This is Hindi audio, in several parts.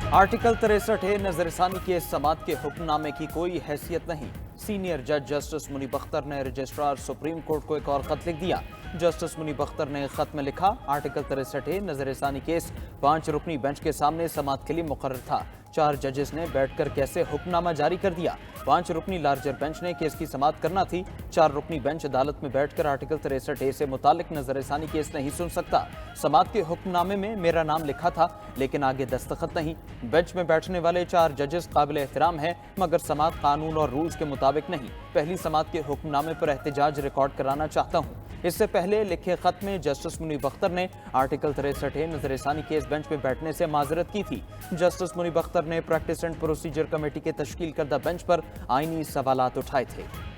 आर्टिकल 63 नजरसानी के समात के हुक्मनामे की कोई हैसियत नहीं। सीनियर जज जस्टिस मुनीब अख्तर ने रजिस्ट्रार सुप्रीम कोर्ट को एक और खत लिख दिया। जस्टिस मुनीब अख्तर ने खत में लिखा, आर्टिकल 63 नजरसानी केस 5 रुकनी बेंच के सामने समात के लिए मुकर्रर था। 4 जजेस ने बैठकर कैसे हुक्मनामा जारी कर दिया। 5 रुकनी लार्जर बेंच ने केस की समात करना थी। 4 रुकनी बेंच अदालत में बैठकर आर्टिकल 63 से मुतालिक नजरसानी केस नहीं सुन सकता। समात के हुक्मनामे में मेरा नाम लिखा था, लेकिन आगे दस्तखत नहीं। बेंच में बैठने वाले 4 जजेस काबिल एहतराम हैं, मगर समात कानून और रूल्स के मुताबिक नहीं। पहली समात के हुक्मनामे पर एहतजाज रिकॉर्ड कराना चाहता हूँ। इससे पहले लिखे खत में जस्टिस मुनीब अख्तर ने आर्टिकल 63 नजरसानी केस बेंच में बैठने से माजरत की थी। जस्टिस मुनीब अख्तर ने प्रैक्टिस एंड प्रोसीजर कमेटी के तश्कील करदा बेंच पर आईनी सवालात उठाए थे।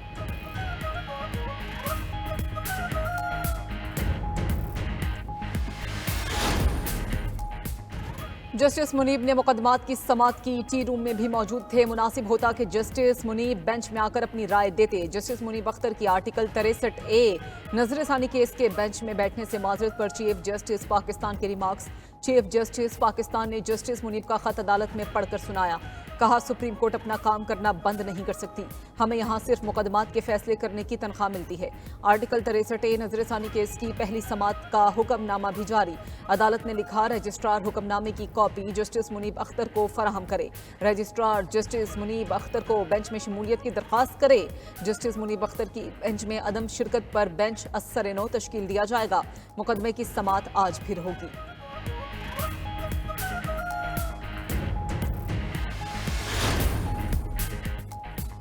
जस्टिस मुनीब ने मुकदमात की समात की टी रूम में भी मौजूद थे। मुनासिब होता कि जस्टिस मुनीब बेंच में आकर अपनी राय देते। जस्टिस मुनीब अख्तर की आर्टिकल 63A नजरसानी केस के बेंच में बैठने से माजरत पर चीफ जस्टिस पाकिस्तान के रिमार्क्स। चीफ जस्टिस पाकिस्तान ने जस्टिस मुनीब का खत अदालत में पढ़कर सुनाया। कहा, सुप्रीम कोर्ट अपना काम करना बंद नहीं कर सकती। हमें यहाँ सिर्फ मुकदमात के फैसले करने की तनख्वाह मिलती है। आर्टिकल 63 नजरसानी केस की पहली समात का हुक्मनामा भी जारी। अदालत ने लिखा, रजिस्ट्रार हुक्मनामे की कॉपी जस्टिस मुनीब अख्तर को फराहम करे। रजिस्ट्रार जस्टिस मुनीब अख्तर को बेंच में शमूलियत की दरख्वास्त करे। जस्टिस मुनीब अख्तर की बेंच में अदम शिरकत पर बेंच असर-ए-नौ तश्कील दिया जाएगा। मुकदमे की समात आज फिर होगी।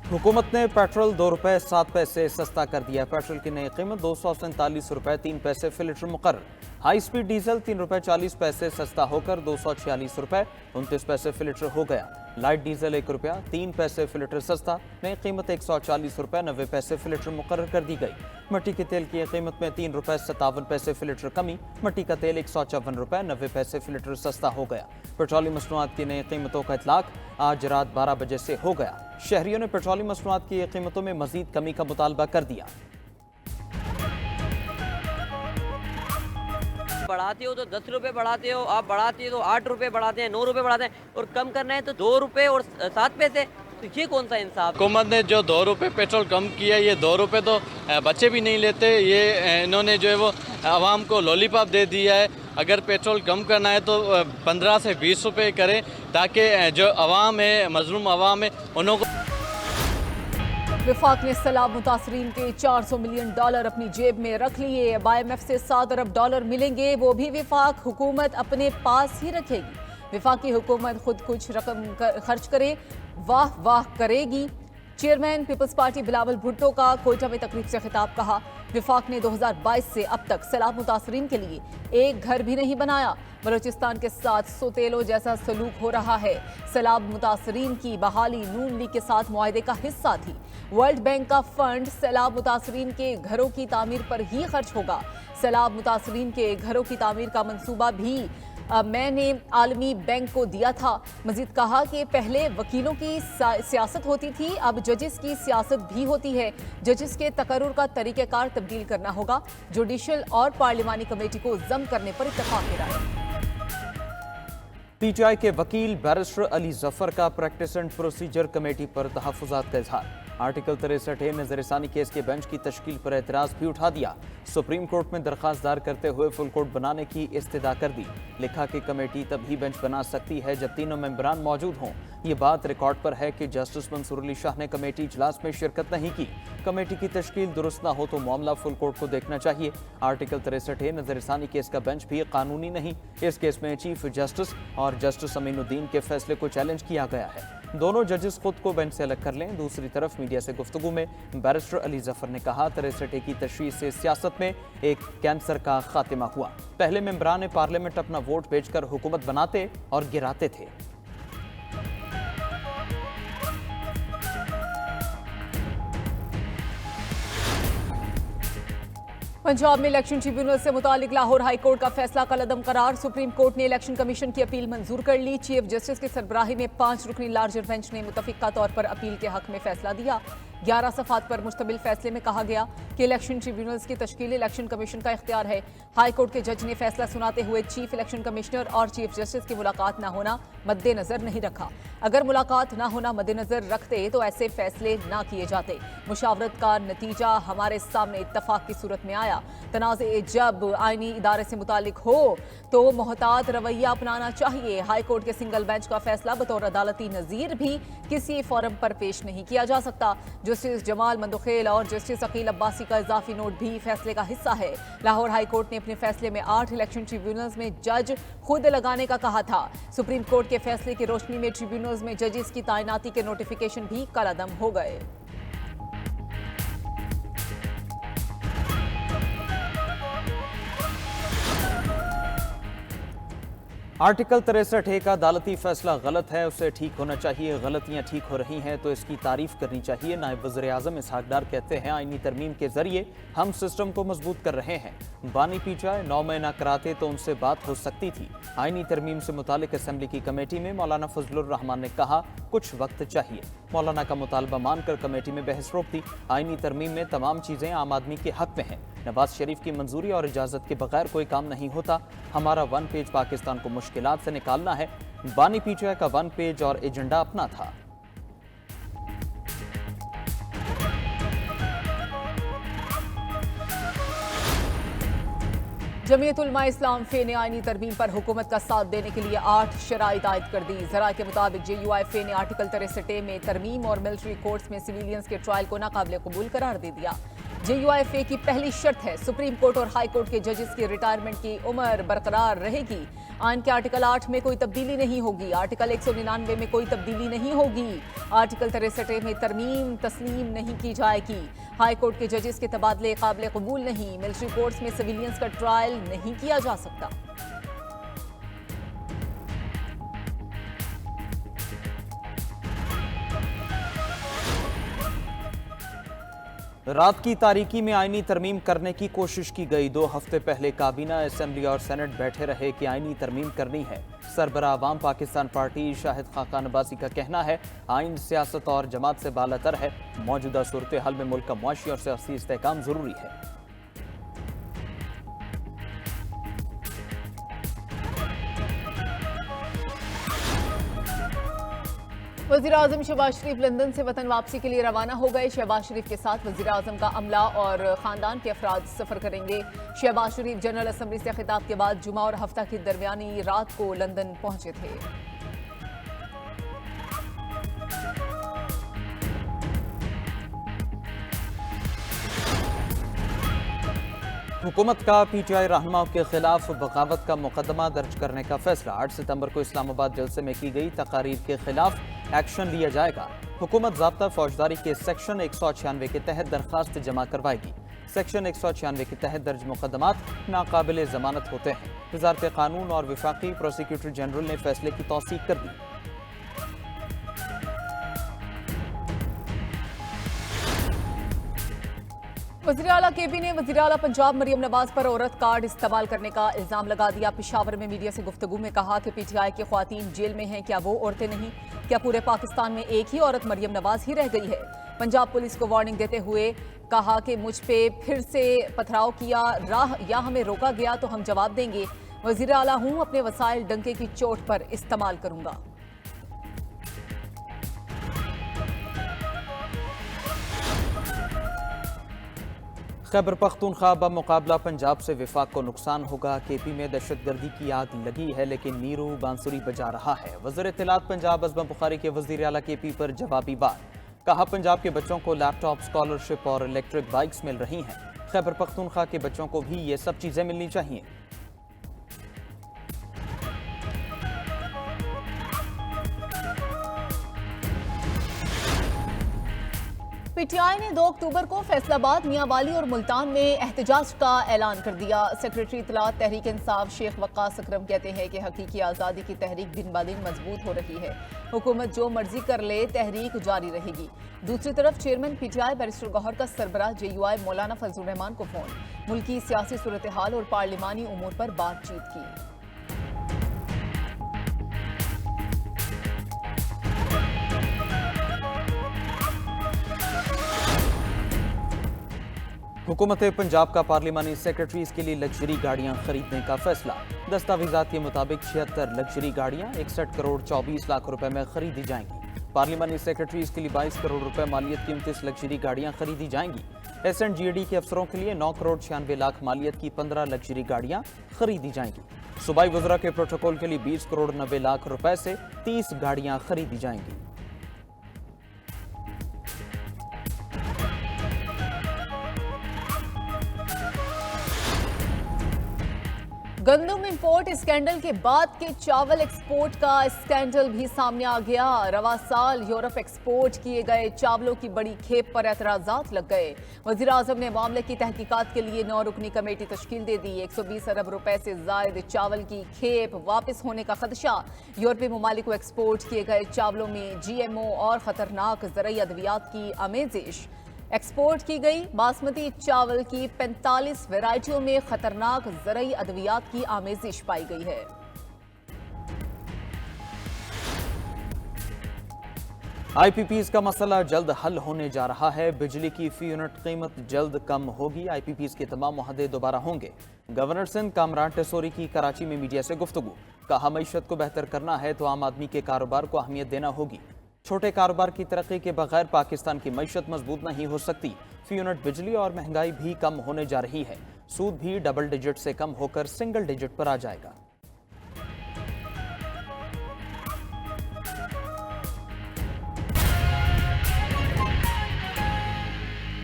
हुकूमत ने पेट्रोल 2 रुपए 7 पैसे सस्ता कर दिया। पेट्रोल की नई कीमत 247 रुपए 3 पैसे फी लीटर मुकर्रर। हाई स्पीड डीजल 3 रुपए 40 पैसे सस्ता होकर 246 रुपए 29 पैसे फी लीटर हो गया। लाइट डीजल 1 रुपया 3 पैसे फी लीटर सस्ता, नई कीमत 140 रुपए 90 पैसे फी लीटर मुकर्रर कर दी गई। मिट्टी के तेल की कीमत में 3 रुपए 57 पैसे फी लीटर कमी, मिट्टी का तेल 154 रुपए 90 पैसे फी लीटर सस्ता हो गया। पेट्रोलियम मसनूआत की नई कीमतों का इतलाक आज रात 12 बजे से हो गया। शहरियों ने पेट्रोलियम मसनूआत की कीमतों में मजीद कमी का मुतालबा कर दिया। बढ़ाते हो तो 10 रुपए बढ़ाते हो, आप बढ़ाते हो तो 8 रुपए बढ़ाते हैं, 9 रुपए बढ़ाते हैं, और कम करना है तो 2 रुपए और 7 पैसे। तो ये कौन सा इंसाफ? हुकूमत ने जो 2 रुपए पेट्रोल कम किया, ये 2 रुपए तो बच्चे भी नहीं लेते। ये इन्होंने जो है वो आवाम को लॉलीपॉप दे दिया है। अगर पेट्रोल कम करना है तो 15 से 20 रुपए करें, ताकि जो आवाम है, मजलूम आवाम है, उन्हों को। विफाक ने सैलाब मुतासरीन के $400 मिलियन अपनी जेब में रख लिए। IMF से $7 अरब मिलेंगे, वो भी विफाक हुकूमत अपने पास ही रखेगी। विफाकी हुकूमत खुद कुछ रकम खर्च करे, वाह वाह करेगी। Chairman People's Party Bilawal Bhutto का कोयटा में तकरीब से खिताब। कहा, विफाक ने 2022 से अब तक सैलाब मुतासरीन के लिए एक घर भी नहीं बनाया। बलूचिस्तान के साथ सोतेलो जैसा सलूक हो रहा है। सैलाब मुतासरीन की बहाली नून लीग के साथ मुआहदे का हिस्सा थी। वर्ल्ड बैंक का फंड सैलाब मुतासरीन के घरों की तामीर पर ही खर्च होगा। सैलाब मुतासरीन के घरों की तामीर का मंसूबा भी मैंने आलमी बैंक को दिया था। मजीद कहा कि पहले वकीलों की सियासत होती थी, अब जजेस की सियासत भी होती है। जजेस के तकर्रुर का तरीक़ेकार तब्दील करना होगा। जुडिशल और पार्लिमानी कमेटी को जम करने पर इत्तेफाक राय। PTI के वकील बैरिस्टर अली जफर का प्रैक्टिस एंड प्रोसीजर कमेटी पर तहफ़्फ़ुज़ात का इजहार। आर्टिकल 63 नजरसानी केस के बेंच की तश्कील पर एतराज़ भी उठा दिया। सुप्रीम कोर्ट में दरख्वास्त दायर करते हुए फुल कोर्ट बनाने की इस्तदा कर दी। लिखा कि कमेटी तभी बेंच बना सकती है जब तीनों मेंबरान मौजूद हों। ये बात रिकॉर्ड पर है कि जस्टिस मंसूर अली शाह ने कमेटी इजलास में शिरकत नहीं की। कमेटी की तश्कील दुरुस्त न हो तो मामला फुल कोर्ट को देखना चाहिए। आर्टिकल 63 नजरसानी केस का बेंच भी कानूनी नहीं। इस केस में चीफ जस्टिस और जस्टिस अमीनुद्दीन के फैसले को चैलेंज किया गया है। दोनों जजेस खुद को बेंच से अलग कर लें। दूसरी तरफ मीडिया से गुफ्तगू में बैरिस्टर अली जफर ने कहा, 63 की तशरीह से सियासत में एक कैंसर का खात्मा हुआ। पहले मेंबरान पार्लियामेंट अपना वोट बेचकर हुकूमत बनाते और गिराते थे। पंजाब में इलेक्शन ट्रिब्यूनल से मुतालिक लाहौर हाई कोर्ट का फैसला कलअदम करार। सुप्रीम कोर्ट ने इलेक्शन कमीशन की अपील मंजूर कर ली। चीफ जस्टिस की सरबराही में 5 रुकनी लार्जर बेंच ने मुतफिका तौर पर अपील के हक में फैसला दिया। 11 सफ़ात पर मुश्तमिल फैसले में कहा गया कि इलेक्शन ट्रिब्यूनल्स की तश्कील इलेक्शन कमीशन का इख्तियार है। हाई कोर्ट के जज ने फैसला सुनाते हुए चीफ इलेक्शन कमिश्नर और चीफ जस्टिस की मुलाकात न होना मद्देनजर नहीं रखा। अगर मुलाकात न होना मद्देनजर रखते तो ऐसे फैसले न किए जाते। मुशावरत का नतीजा हमारे सामने इत्तफाक की सूरत में आया। तनाज़े जब आईनी इदारे से मुतालिक हो तो मोहतात रवैया अपनाना चाहिए। हाई कोर्ट के सिंगल बेंच का फैसला बतौर अदालती नज़ीर भी किसी फोरम पर पेश नहीं किया जा सकता। जस्टिस जमाल मंदोखेल और जस्टिस अकील अब्बासी का इजाफी नोट भी फैसले का हिस्सा है। लाहौर हाई कोर्ट ने अपने फैसले में 8 इलेक्शन ट्रिब्यूनल्स में जज खुद लगाने का कहा था। सुप्रीम कोर्ट के फैसले की रोशनी में ट्रिब्यूनल्स में जजेस की तैनाती के नोटिफिकेशन भी कलादम हो गए। आर्टिकल 63 एक अदालती फैसला गलत है, उसे ठीक होना चाहिए। गलतियां ठीक हो रही हैं तो इसकी तारीफ करनी चाहिए। नायब वज़ीर आज़म इसहाक डार कहते हैं आईनी तरमीम के जरिए हम सिस्टम को मजबूत कर रहे हैं। बानी पी जाए 9 महीना कराते तो उनसे बात हो सकती थी। आईनी तरमीम से मुतालिक असम्बली की कमेटी में मौलाना फजलुर रहमान ने कहा कुछ वक्त चाहिए। मौलाना का मुतालबा मानकर कमेटी में बहस रोक दी। आईनी तरमीम में तमाम चीज़ें आम आदमी के हक में हैं। नवाज शरीफ की मंजूरी और इजाज़त के बगैर कोई काम नहीं होता। हमारा 1 पेज पाकिस्तान को मुश्किलात से निकालना है। बानी पीटीआई का 1 पेज और एजेंडा अपना था। जमीयत उलमा इस्लाम फे ने आईनी तरमीम पर हुकूमत का साथ देने के लिए 8 शराइत आयद कर दी। जरा के मुताबिक JUI फे ने आर्टिकल 63 में तरमीम और मिलिट्री कोर्ट्स में सिविलियंस के ट्रायल को नाकाबिल कबूल करार दे दिया। JUI फे की पहली शर्त है सुप्रीम कोर्ट और हाई कोर्ट के जजेस की रिटायरमेंट की उम्र बरकरार रहेगी। आइन के आर्टिकल 8 में कोई तब्दीली नहीं होगी। आर्टिकल 199 में कोई तब्दीली नहीं होगी। आर्टिकल 63 में तरमीम तस्लीम नहीं की जाएगी। हाई कोर्ट के जजेस के तबादले काबिल कबूल नहीं। मिलिट्री कोर्ट्स में सिविलियंस का ट्रायल नहीं किया जा सकता। रात की तारीकी में आईनी तरमीम करने की कोशिश की गई। 2 हफ्ते पहले काबीना, असेंबली और सेनेट बैठे रहे कि आईनी तरमीम करनी है। सरबराह अवाम पाकिस्तान पार्टी शाहिद खाकान अब्बासी का कहना है आइन सियासत और जमात से बालातर है। मौजूदा सूरत हाल में मुल्क का मुआशी और सियासी इस्तेहकाम जरूरी है। वज़ीर आज़म शहबाज शरीफ लंदन से वतन वापसी के लिए रवाना हो गए। शहबाज शरीफ के साथ वज़ीर आज़म का अमला और ख़ानदान के अफराद सफ़र करेंगे। शहबाज शरीफ जनरल असम्बली से खिताब के बाद जुमा और हफ्ता की दरमियानी रात को लंदन पहुंचे थे। हुकूमत का PTI रहनुमाओं के खिलाफ बगावत का मुकदमा दर्ज करने का फैसला। 8 सितंबर को इस्लामाबाद जलसे में की गई तकारीर के खिलाफ एक्शन लिया जाएगा। हुकूमत ज़ाब्ता फौजदारी के सेक्शन 196 के तहत दरखास्त जमा करवाएगी। सेक्शन 196 के तहत दर्ज मुकदमात नाकाबिल जमानत होते हैं। वज़ारत कानून और वफाकी प्रोसिक्यूटर जनरल ने फैसले की तौसीक कर दी। वज़ीर आला KB ने वज़ीर आला पंजाब मरियम नवाज पर औरत कार्ड इस्तेमाल करने का इल्ज़ाम लगा दिया। पेशावर में मीडिया से गुफ्तगू में कहा कि PTI की ख्वातीन जेल में हैं, क्या वो औरतें नहीं? क्या पूरे पाकिस्तान में एक ही औरत मरियम नवाज ही रह गई है? पंजाब पुलिस को वार्निंग देते हुए कहा कि मुझ पे फिर से पथराव किया राह या हमें रोका गया तो हम जवाब देंगे। वज़ीर आला हूँ, अपने वसाइल डंके की चोट पर इस्तेमाल करूंगा। खैबर पख्तूनख्वा बमुकाबला पंजाब से विफाक को नुकसान होगा। KP में दहशतगर्दी की आग लगी है लेकिन नीरू बांसुरी बजा रहा है। वज़ीर इत्तलात पंजाब अज़म बुखारी के वज़ीर आला KP पर जवाबी बात। कहा पंजाब के बच्चों को लैपटॉप, स्कॉलरशिप और इलेक्ट्रिक बाइक्स मिल रही हैं। खैबर पख्तूनख्वा के बच्चों को भी ये सब चीज़ें मिलनी चाहिए। PTI ने 2 अक्टूबर को फैसलाबाद, मियांवाली और मुल्तान में एहतजाज का ऐलान कर दिया। सेक्रेटरी इत्तलात तहरीक इंसाफ शेख वक्कास अकरम कहते हैं कि हकीकी आज़ादी की तहरीक दिन ब दिन मजबूत हो रही है। हुकूमत जो मर्जी कर ले, तहरीक जारी रहेगी। दूसरी तरफ चेयरमैन PTI बैरिस्टर गौहर का सरबराह JUI मौलाना फजलुर रहमान को फोन, मुल्की सियासी सूरत हाल और पार्लिमानी उमूर पर बातचीत की। हुकूमत पंजाब का पार्लिमानी सेक्रेटरीज के लिए लग्जरी गाड़ियां खरीदने का फैसला। दस्तावेजात के मुताबिक 76 लग्जरी गाड़ियां 61 करोड़ 24 लाख रुपए में खरीदी जाएंगी। पार्लिमानी सेक्रेटरीज के लिए 22 करोड़ रुपए मालियत की 29 लग्जरी गाड़ियां खरीदी जाएंगी। SNGAD के अफसरों के लिए 9 करोड़ 96 लाख मालियत की 15 लग्जरी गाड़ियां खरीदी जाएंगी। सूबाई वज़रा के प्रोटोकॉल के लिए 20 करोड़ 90 लाख रुपए से 30 गाड़ियां खरीदी जाएंगी। गंदम इंपोर्ट स्कैंडल के बाद के चावल एक्सपोर्ट का स्कैंडल भी सामने आ गया। रवा साल यूरोप एक्सपोर्ट किए गए चावलों की बड़ी खेप पर एतराजात लग गए। वज़ीर आज़म ने मामले की तहकीकात के लिए 9 रुकनी कमेटी तश्कील दे दी। 120 अरब रुपए से जायद चावल की खेप वापस होने का खदशा। यूरोपीय ममालिक को एक्सपोर्ट किए गए चावलों में GMO और खतरनाक ज़रूरी अद्वियात की आमेजिश। एक्सपोर्ट की गई बासमती चावल की 45 वैरायटियों में खतरनाक ज़रूरी अद्वियात की आमेजिश पाई गई है। IPPs का मसला जल्द हल होने जा रहा है। बिजली की फी यूनिट कीमत जल्द कम होगी। IPPs के तमाम मुहद्दे दोबारा होंगे। गवर्नर सिंध कामरान टेसोरी की कराची में मीडिया से गुफ्तगू। कहा, मईशत को बेहतर करना है तो आम आदमी के कारोबार को अहमियत देना होगी। छोटे कारोबार की तरक्की के बगैर पाकिस्तान की मईशत मजबूत नहीं हो सकती। फी यूनिट बिजली और महंगाई भी कम होने जा रही है। सूद भी डबल डिजिट से कम होकर सिंगल डिजिट पर आ जाएगा।